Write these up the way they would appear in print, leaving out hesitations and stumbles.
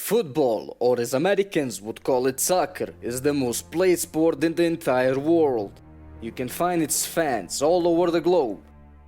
Football, or as Americans would call it soccer, is the most played sport in the entire world. You can find its fans all over the globe.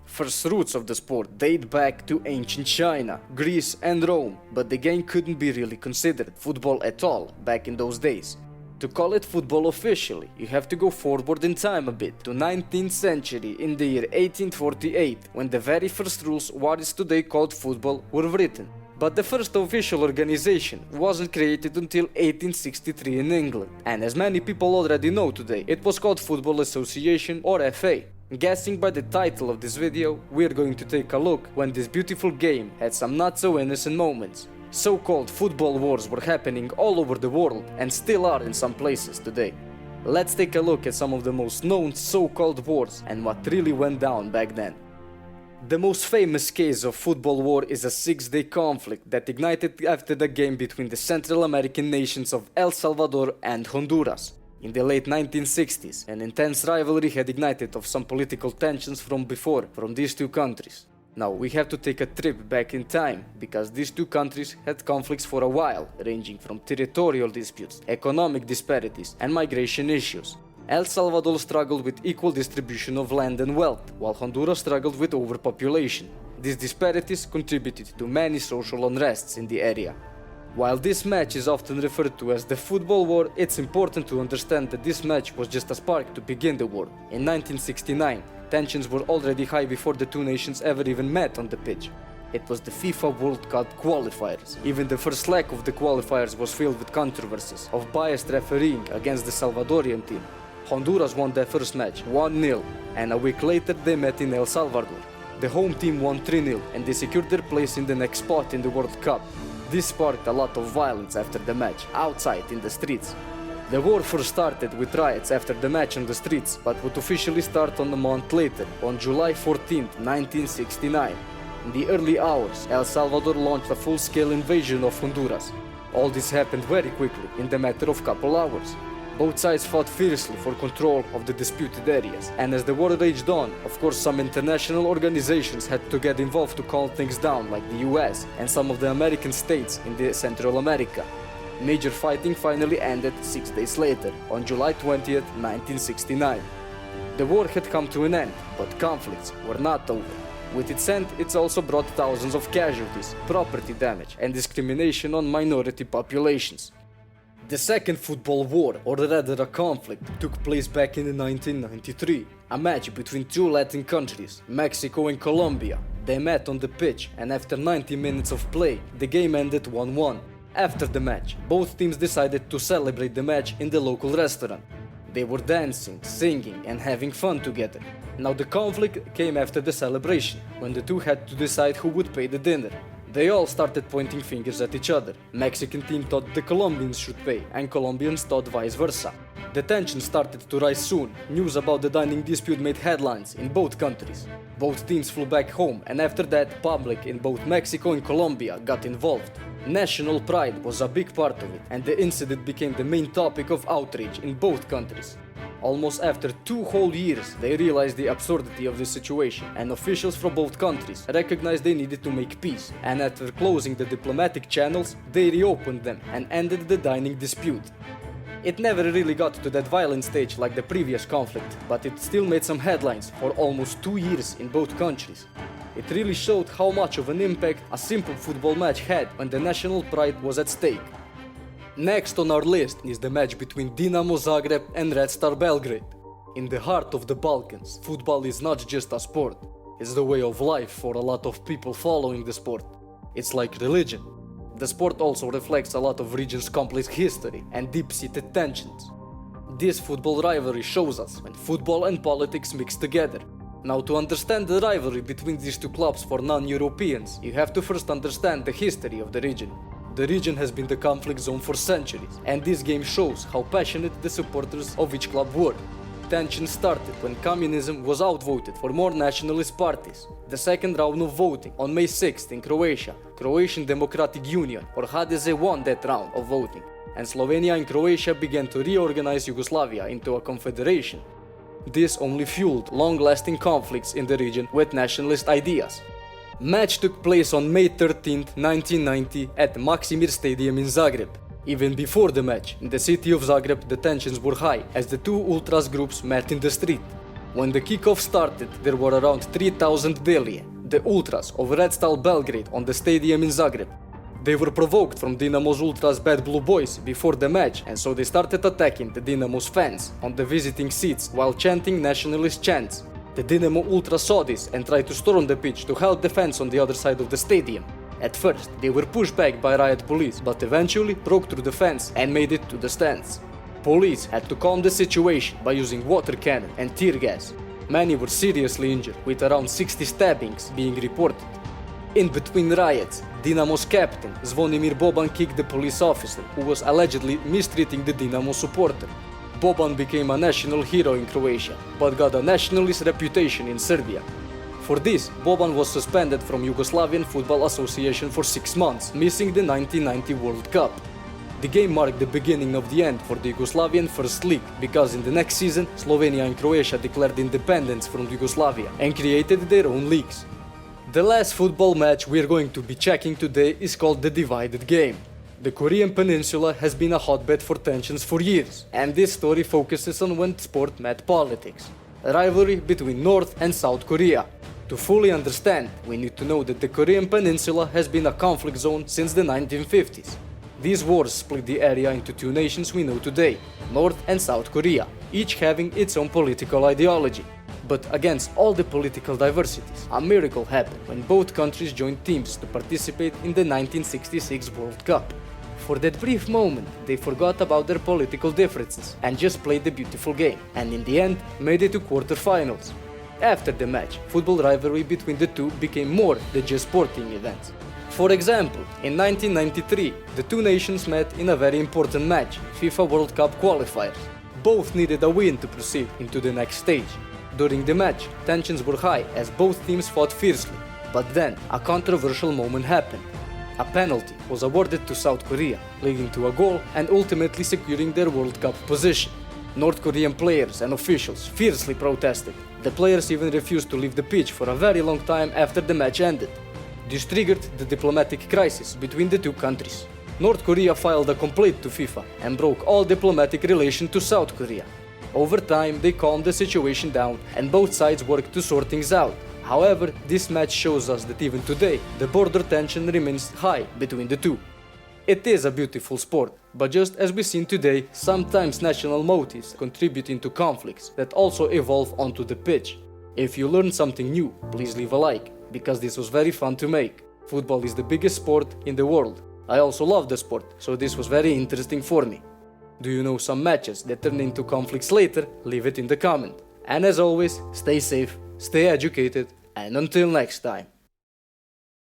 First roots of the sport date back to ancient China, Greece and Rome, but the game couldn't be really considered football at all back in those days. To call it football officially, you have to go forward in time a bit to 19th century in the year 1848, when the very first rules what is today called football were written. But the first official organization wasn't created until 1863 in England, and as many people already know today, it was called Football Association or FA. Guessing by the title of this video, we're going to take a look when this beautiful game had some not so innocent moments. So-called football wars were happening all over the world and still are in some places today. Let's take a look at some of the most known so-called wars and what really went down back then. The most famous case of football war is a six-day conflict that ignited after the game between the Central American nations of El Salvador and Honduras. In the late 1960s, an intense rivalry had ignited of some political tensions from before from these two countries. Now we have to take a trip back in time, because these two countries had conflicts for a while, ranging from territorial disputes, economic disparities, and migration issues. El Salvador struggled with equal distribution of land and wealth, while Honduras struggled with overpopulation. These disparities contributed to many social unrests in the area. While this match is often referred to as the football war, it's important to understand that this match was just a spark to begin the war. In 1969, tensions were already high before the two nations ever even met on the pitch. It was the FIFA World Cup qualifiers. Even the first leg of the qualifiers was filled with controversies of biased refereeing against the Salvadorian team. Honduras won their first match 1-0, and a week later they met in El Salvador. The home team won 3-0 and they secured their place in the next spot in the World Cup. This sparked a lot of violence after the match, outside in the streets. The war first started with riots after the match on the streets, but would officially start on a month later, on July 14, 1969. In the early hours, El Salvador launched a full-scale invasion of Honduras. All this happened very quickly, in the matter of couple hours. Both sides fought fiercely for control of the disputed areas, and as the war raged on, of course some international organizations had to get involved to calm things down, like the US and some of the American states in the Central America. Major fighting finally ended 6 days later, on July 20th, 1969. The war had come to an end, but conflicts were not over. With its end, it's also brought thousands of casualties, property damage, and discrimination on minority populations. The second football war, or rather a conflict, took place back in 1993. A match between two Latin countries, Mexico and Colombia. They met on the pitch, and after 90 minutes of play, the game ended 1-1. After the match, both teams decided to celebrate the match in the local restaurant. They were dancing, singing, and having fun together. Now the conflict came after the celebration, when the two had to decide who would pay the dinner. They all started pointing fingers at each other. Mexican team thought the Colombians should pay, and Colombians thought vice versa. The tension started to rise soon. News about the dining dispute made headlines in both countries. Both teams flew back home, and after that, public in both Mexico and Colombia got involved. National pride was a big part of it, and the incident became the main topic of outrage in both countries. Almost after 2 whole years, they realized the absurdity of the situation, and officials from both countries recognized they needed to make peace, and after closing the diplomatic channels, they reopened them and ended the dining dispute. It never really got to that violent stage like the previous conflict, but it still made some headlines for almost 2 years in both countries. It really showed how much of an impact a simple football match had when the national pride was at stake. Next on our list is the match between Dinamo Zagreb and Red Star Belgrade. In the heart of the Balkans, football is not just a sport. It's the way of life for a lot of people following the sport. It's like religion. The sport also reflects a lot of region's complex history and deep-seated tensions. This football rivalry shows us when football and politics mix together. Now, to understand the rivalry between these two clubs for non-Europeans, you have to first understand the history of the region. The region has been the conflict zone for centuries, and this game shows how passionate the supporters of each club were. Tension started when communism was outvoted for more nationalist parties. The second round of voting on May 6th in Croatia, Croatian Democratic Union or HDZ won that round of voting, and Slovenia and Croatia began to reorganize Yugoslavia into a confederation. This only fueled long-lasting conflicts in the region with nationalist ideas. Match took place on May 13, 1990 at Maksimir Stadium in Zagreb. Even before the match, in the city of Zagreb the tensions were high as the two ultras groups met in the street. When the kickoff started, there were around 3,000 Belje, the ultras of Red Star Belgrade, on the stadium in Zagreb. They were provoked from Dinamo's ultras Bad Blue Boys before the match, and so they started attacking the Dinamo's fans on the visiting seats while chanting nationalist chants. The Dinamo Ultra saw this and tried to storm the pitch to help the fans on the other side of the stadium. At first, they were pushed back by riot police, but eventually broke through the fence and made it to the stands. Police had to calm the situation by using water cannon and tear gas. Many were seriously injured, with around 60 stabbings being reported. In between riots, Dinamo's captain Zvonimir Boban kicked the police officer who was allegedly mistreating the Dinamo supporter. Boban became a national hero in Croatia, but got a nationalist reputation in Serbia. For this, Boban was suspended from Yugoslavian Football Association for 6 months, missing the 1990 World Cup. The game marked the beginning of the end for the Yugoslavian First League, because in the next season, Slovenia and Croatia declared independence from Yugoslavia and created their own leagues. The last football match we are going to be checking today is called the Divided Game. The Korean Peninsula has been a hotbed for tensions for years, and this story focuses on when sport met politics, a rivalry between North and South Korea. To fully understand, we need to know that the Korean Peninsula has been a conflict zone since the 1950s. These wars split the area into two nations we know today, North and South Korea, each having its own political ideology. But against all the political diversities, a miracle happened when both countries joined teams to participate in the 1966 World Cup. For that brief moment, they forgot about their political differences and just played the beautiful game, and in the end, made it to quarterfinals. After the match, football rivalry between the two became more than just sporting events. For example, in 1993, the two nations met in a very important match, FIFA World Cup qualifiers. Both needed a win to proceed into the next stage. During the match, tensions were high as both teams fought fiercely, but then a controversial moment happened. A penalty was awarded to South Korea, leading to a goal and ultimately securing their World Cup position. North Korean players and officials fiercely protested. The players even refused to leave the pitch for a very long time after the match ended. This triggered the diplomatic crisis between the two countries. North Korea filed a complaint to FIFA and broke all diplomatic relations to South Korea. Over time, they calmed the situation down and both sides worked to sort things out. However, this match shows us that even today, the border tension remains high between the two. It is a beautiful sport, but just as we've seen today, sometimes national motives contribute into conflicts that also evolve onto the pitch. If you learned something new, please leave a like, because this was very fun to make. Football is the biggest sport in the world. I also love the sport, so this was very interesting for me. Do you know some matches that turn into conflicts later? Leave it in the comment. And as always, stay safe, stay educated, and until next time.